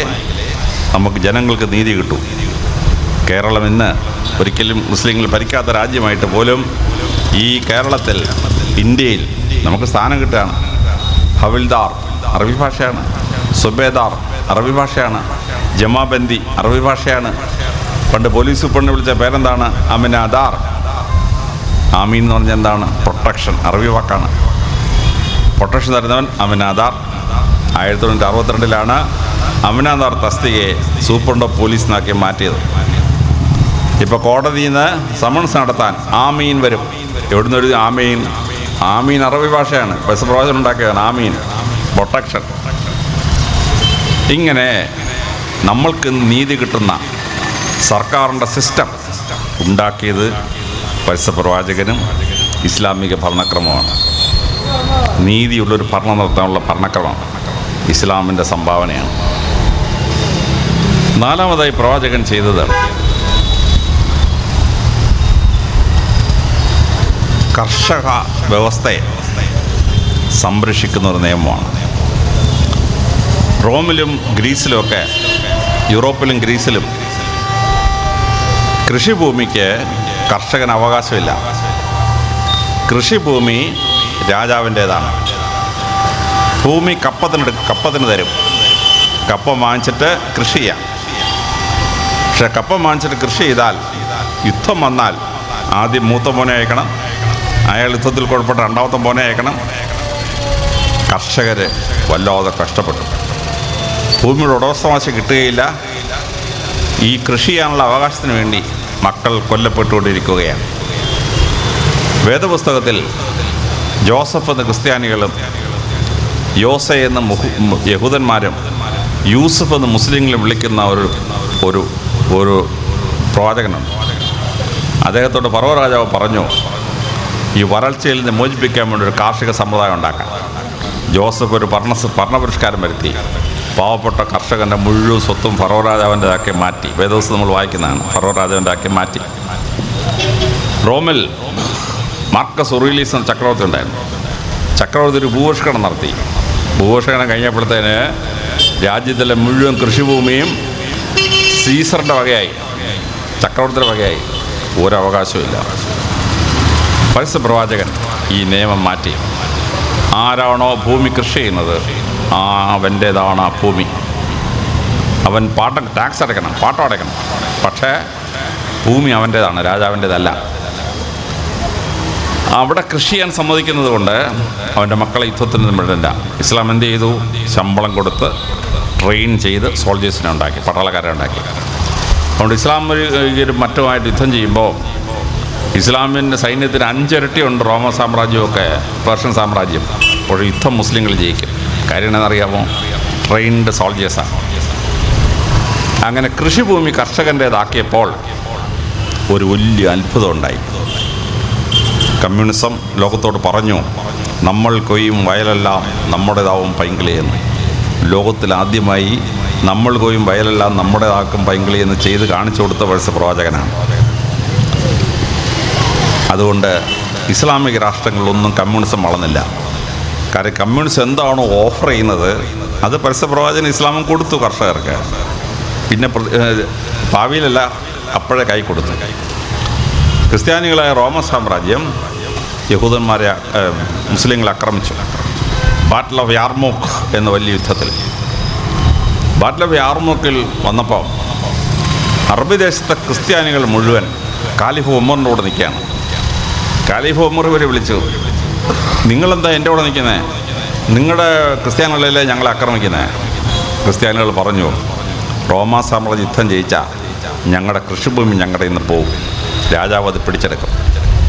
നമുക്ക് ജനങ്ങൾക്ക് നീതി കിട്ടും. കേരളം ഇന്ന് ഒരിക്കലും മുസ്ലിങ്ങൾ ഭരിക്കാത്ത രാജ്യമായിട്ട് പോലും ഈ കേരളത്തിൽ, ഇന്ത്യയിൽ നമുക്ക് സ്ഥാനം കിട്ടുകയാണ്. ഹവിൽദാർ അറബി ഭാഷയാണ്, സുബേദാർ അറബി ഭാഷയാണ്, ജമാബന്ദി അറബി ഭാഷയാണ്. പണ്ട് പോലീസ് സൂപ്രണ്ട് വിളിച്ച പേരെന്താണ്? അമിനാദാർ. ആമീൻ എന്ന് പറഞ്ഞാൽ എന്താണ്? പ്രൊട്ടക്ഷൻ, അറബി വാക്കാണ്. പ്രൊട്ടക്ഷൻ തരുന്നവൻ അമിനാദാർ. 1962 അമിനാദാർ തസ്തികയെ സൂപ്രണ്ട് ഓഫ് പോലീസ് എന്നാക്കി മാറ്റിയത്. ഇപ്പോൾ കോടതിയിൽ നിന്ന് സമൻസ് നടത്താൻ ആമീൻ വരും. എവിടുന്ന് ഒരു ആമീൻ? ആമീൻ അറബി ഭാഷയാണ്, പ്രവാചകൻ ഉണ്ടാക്കിയതാണ് ആമീൻ, പ്രൊട്ടക്ഷൻ. ഇങ്ങനെ നമ്മൾക്ക് നീതി കിട്ടുന്ന സർക്കാരിൻ്റെ സിസ്റ്റം ഉണ്ടാക്കിയത് പരിശുദ്ധ പ്രവാചകനും ഇസ്ലാമിക ഭരണക്രമമാണ്. നീതിയുള്ളൊരു ഭരണം നടത്താനുള്ള ഭരണക്രമം ഇസ്ലാമിൻ്റെ സംഭാവനയാണ്. നാലാമതായി പ്രവാചകൻ ചെയ്തത് കർഷക വ്യവസ്ഥയെ സംരക്ഷിക്കുന്ന ഒരു നിയമമാണ്. റോമിലും ഗ്രീസിലുമൊക്കെ, യൂറോപ്പിലും ഗ്രീസിലും കൃഷിഭൂമിക്ക് കർഷകന് അവകാശമില്ല. കൃഷിഭൂമി രാജാവിൻ്റേതാണ്. ഭൂമി കപ്പത്തിന് തരും. കപ്പ വാങ്ങിച്ചിട്ട് കൃഷി ചെയ്യാം. പക്ഷെ കപ്പ വാങ്ങിച്ചിട്ട് കൃഷി ചെയ്താൽ യുദ്ധം വന്നാൽ ആദ്യം മൂത്ത മോനെ അയക്കണം, അയാൾ യുദ്ധത്തിൽ കുഴപ്പപ്പെട്ട രണ്ടാമത്തെ മോനെ അയക്കണം. കർഷകർ വല്ലാതെ കഷ്ടപ്പെട്ടു. ഭൂമിയുടെ ഉടമസ്ഥാവകാശം കിട്ടുകയില്ല. ഈ കൃഷി ചെയ്യാനുള്ള അവകാശത്തിന് വേണ്ടി മക്കൾ കൊല്ലപ്പെട്ടുകൊണ്ടിരിക്കുകയാണ്. വേദപുസ്തകത്തിൽ ജോസഫ് എന്ന ക്രിസ്ത്യാനികളും യോസെ എന്ന യഹൂദന്മാരും യൂസഫ് എന്ന മുസ്ലിങ്ങളും വിളിക്കുന്ന ഒരു പ്രവാചകനുണ്ട്. അദ്ദേഹത്തോട് ഫറവോ രാജാവ് പറഞ്ഞു, ഈ വരൾച്ചയിൽ നിന്ന് മോചിപ്പിക്കാൻ വേണ്ടി ഒരു കാർഷിക സമ്പ്രദായം ഉണ്ടാക്കാൻ. ജോസഫ് ഒരു ഭരണപരിഷ്കാരം വരുത്തി. പാവപ്പെട്ട കർഷകൻ്റെ മുഴുവൻ സ്വത്തും ഫറവോ രാജാവിൻ്റെതാക്കി മാറ്റി. വേദപുസ്തകം നമ്മൾ വായിക്കുന്നതാണ്. ഫറവോ രാജാവിൻ്റെതാക്കി മാറ്റി. റോമിൽ മാർക്കസ് ഒറീലിയസ് എന്ന ചക്രവർത്തി ഉണ്ടായിരുന്നു. ചക്രവർത്തി ഒരു ഭൂപരിഷ്കരണം നടത്തി. ഭൂപരിഷ്കരണം കഴിഞ്ഞപ്പോഴത്തേന് രാജ്യത്തിലെ മുഴുവൻ കൃഷിഭൂമിയും സീസറിൻ്റെ വകയായി, ചക്രവർത്തിയുടെ വകയായി. ഒരവകാശമില്ല. പരസ്യ പ്രവാചകൻ ഈ നിയമം മാറ്റി. ആരാണോ ഭൂമി കൃഷി ചെയ്യുന്നത് അവൻ്റേതാണ് ആ ഭൂമി. അവൻ ടാക്സ് അടയ്ക്കണം, പാട്ടം അടയ്ക്കണം. പക്ഷേ ഭൂമി അവൻ്റേതാണ്, രാജാവിൻ്റേതല്ല. അവിടെ കൃഷി ചെയ്യാൻ സമ്മതിക്കുന്നത് കൊണ്ട് അവൻ്റെ മക്കളെ യുദ്ധത്തിന് വിടണ്ട. ഇസ്ലാം എന്ത് ചെയ്തു? ശമ്പളം കൊടുത്ത് ട്രെയിൻ ചെയ്ത് സോൾജേഴ്സിനെ ഉണ്ടാക്കി, പട്ടാളക്കാരെ ഉണ്ടാക്കി. അതുകൊണ്ട് ഇസ്ലാം മറ്റുമായിട്ട് യുദ്ധം ചെയ്യുമ്പോൾ ഇസ്ലാമിൻ്റെ സൈന്യത്തിന് 5 ഇരട്ടിയുണ്ട് റോമൻ സാമ്രാജ്യമൊക്കെ പേർഷ്യൻ സാമ്രാജ്യം. അപ്പോൾ യുദ്ധം മുസ്ലിങ്ങൾ ജയിക്കും. കാര്യം എന്നറിയാമോ? ട്രെയിൻഡ് സോൾജേഴ്സാണ്. അങ്ങനെ കൃഷിഭൂമി കർഷകൻ്റേതാക്കിയപ്പോൾ ഒരു വലിയ അത്ഭുതം ഉണ്ടായി. കമ്മ്യൂണിസം ലോകത്തോട് പറഞ്ഞു, നമ്മൾ കൊയ്യും വയലെല്ലാം നമ്മുടേതാവും പൈങ്കിളി എന്ന്. ലോകത്തിൽ ആദ്യമായി നമ്മൾ കൊയ്യും വയലെല്ലാം നമ്മുടേതാക്കും പൈങ്കിളി എന്ന് ചെയ്ത് കാണിച്ചു കൊടുത്ത പരസ്യ പ്രവാചകനാണ്. അതുകൊണ്ട് ഇസ്ലാമിക രാഷ്ട്രങ്ങളിലൊന്നും കമ്മ്യൂണിസം വളർന്നില്ല. കാരണം കമ്മ്യൂണിസം എന്താണോ ഓഫർ ചെയ്യുന്നത് അത് പരസ്യ പ്രവാചകൻ ഇസ്ലാമും കൊടുത്തു കർഷകർക്ക്. പിന്നെ ഭാവിയിലല്ല, അപ്പോഴേ കൈ കൊടുത്തു. ക്രിസ്ത്യാനികളായ റോമൻ സാമ്രാജ്യം യഹൂദന്മാരെ മുസ്ലിങ്ങളെ ആക്രമിച്ചു. ബാറ്റിൽ ഓഫ് യാർമൂക്ക് എന്ന വലിയ യുദ്ധത്തിൽ. ബാറ്റിൽ ഓഫ് യാർമൂക്കിൽ വന്നപ്പോൾ അറബി ദേശത്തെ ക്രിസ്ത്യാനികൾ മുഴുവൻ ഖാലിഫ് ഉമറിൻ്റെ കൂടെ നിൽക്കുകയാണ്. ഖാലിഫ് ഉമർ ഇവരെ വിളിച്ചു, നിങ്ങളെന്താ എൻ്റെ കൂടെ നിൽക്കുന്നത്? നിങ്ങളുടെ ക്രിസ്ത്യാനികളല്ലേ ഞങ്ങളെ ആക്രമിക്കുന്നത്? ക്രിസ്ത്യാനികൾ പറഞ്ഞു, റോമാ സാമ്രാജ്യം യുദ്ധം ജയിച്ചാൽ ഞങ്ങളുടെ കൃഷിഭൂമി ഞങ്ങളുടെ ഇന്ന് പോകും, രാജാവ് അത് പിടിച്ചെടുക്കും.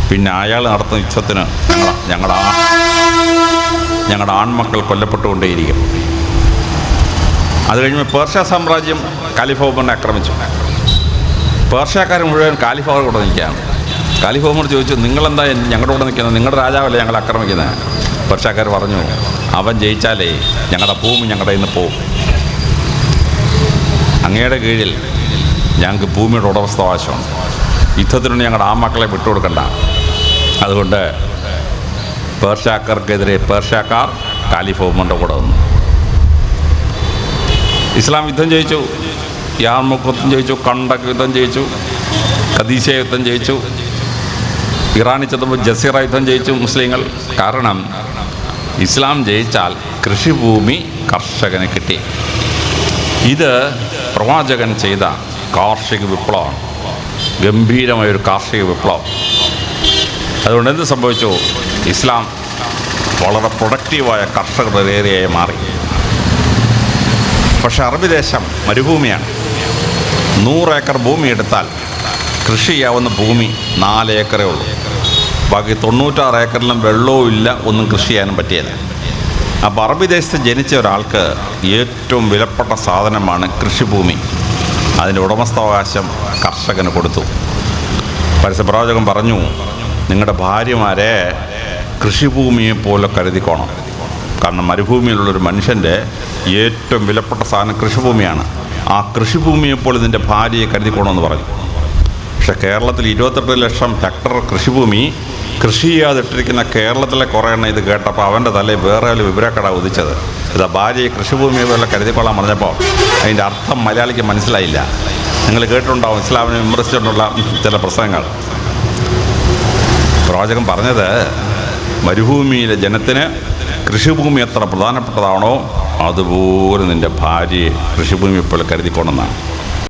പിന്നെ അയാൾ നടത്തുന്ന യുദ്ധത്തിന് ഞങ്ങളുടെ ആൺമക്കൾ കൊല്ലപ്പെട്ടുകൊണ്ടേയിരിക്കും. അത് കഴിയുമ്പോൾ പേർഷ്യ സാമ്രാജ്യം ഖാലിഫ് ഉമറിനെ ആക്രമിച്ചു. പേർഷ്യക്കാർ മുഴുവൻ ഖാലിഫ് കൂടെ നിൽക്കുകയാണ്. ഖാലിഫ് ഉമർ ചോദിച്ചു, നിങ്ങളെന്താ ഞങ്ങളുടെ കൂടെ നിൽക്കുന്നത്? നിങ്ങളുടെ രാജാവല്ലേ ഞങ്ങളെ ആക്രമിക്കുന്നത്? പേർഷ്യക്കാർ പറഞ്ഞു, അവൻ ജയിച്ചാലേ ഞങ്ങളുടെ ഭൂമി ഞങ്ങളുടെ ഇന്ന് പോകും. അങ്ങയുടെ കീഴിൽ ഞങ്ങൾക്ക് ഭൂമിയുടെ ഉടമസ്ഥാവകാശമാണ്. യുദ്ധത്തിനുണ്ട് ഞങ്ങളുടെ മക്കളെ വിട്ടുകൊടുക്കണ്ട. അതുകൊണ്ട് പേർഷ്യക്കാർക്കെതിരെ പേർഷ്യക്കാർ ഖാലിഫ് ഉമറിൻ്റെ കൂടെ വന്നു. ഇസ്ലാം യുദ്ധം ജയിച്ചു. യാർമുക്ക് യുദ്ധം ജയിച്ചു, കണ്ടക് യുദ്ധം ജയിച്ചു, ഖദീസ യുദ്ധം ജയിച്ചു, ഇറാനിൽ ചെന്നപ്പോൾ ജസീറ യുദ്ധം ജയിച്ചു മുസ്ലിങ്ങൾ. കാരണം ഇസ്ലാം ജയിച്ചാൽ കൃഷിഭൂമി കർഷകന് കിട്ടി. ഇത് പ്രവാചകൻ ചെയ്ത കാർഷിക വിപ്ലവമാണ്, ഗംഭീരമായൊരു കാർഷിക വിപ്ലവം. അതുകൊണ്ട് എന്ത് സംഭവിച്ചു? ഇസ്ലാം വളരെ പ്രൊഡക്റ്റീവായ കർഷകരുടെ ഏരിയയായി മാറി. പക്ഷേ അറബി ദേശം മരുഭൂമിയാണ്. 100 ഏക്കർ ഭൂമി എടുത്താൽ കൃഷി ചെയ്യാവുന്ന ഭൂമി 4 ഏക്കറേ ഉള്ളൂ. ബാക്കി 96 ഏക്കറിലും വെള്ളവും ഇല്ല, ഒന്നും കൃഷി ചെയ്യാനും പറ്റിയില്ല. അപ്പോൾ അറബി ദേശത്ത് ജനിച്ച ഒരാൾക്ക് ഏറ്റവും വിലപ്പെട്ട സാധനമാണ് കൃഷിഭൂമി. അതിൻ്റെ ഉടമസ്ഥാവകാശം കർഷകന് കൊടുത്തു. പരസ്യപ്രവാചകൻ പറഞ്ഞു, നിങ്ങളുടെ ഭാര്യമാരെ കൃഷിഭൂമിയെ പോലെ കരുതിക്കോണം. കാരണം മരുഭൂമിയിലുള്ളൊരു മനുഷ്യൻ്റെ ഏറ്റവും വിലപ്പെട്ട സാധനം കൃഷിഭൂമിയാണ്. ആ കൃഷിഭൂമിയെപ്പോൾ ഇതിൻ്റെ ഭാര്യയെ കരുതിക്കോണമെന്ന് പറഞ്ഞു. പക്ഷെ പക്ഷെ കേരളത്തിൽ 28 ലക്ഷം ഹെക്ടർ കൃഷിഭൂമി കൃഷി ചെയ്യാതിട്ടിരിക്കുന്ന കേരളത്തിലെ കുറേ എണ്ണം ഇത് കേട്ടപ്പോൾ അവൻ്റെ തലയിൽ വേറെ ഒരു വിവരക്കട ഉദിച്ചത്. ഇതാ ഭാര്യയെ കൃഷിഭൂമിയെ പോലെ കരുതിക്കൊള്ളാൻ പറഞ്ഞപ്പോൾ അതിൻ്റെ അർത്ഥം മലയാളിക്ക് മനസ്സിലായില്ല. നിങ്ങൾ കേട്ടിട്ടുണ്ടാവും ഇസ്ലാമിനെ വിമർശിച്ചിട്ടുള്ള ചില പ്രസംഗങ്ങൾ. പ്രവാചകൻ പറഞ്ഞത് മരുഭൂമിയിലെ ജനത്തിന് കൃഷിഭൂമി എത്ര പ്രധാനപ്പെട്ടതാണോ അതുപോലെ നിൻ്റെ ഭാര്യയെ കൃഷിഭൂമിയെ പോലെ കരുതിക്കൊണ്ടെന്നാണ്.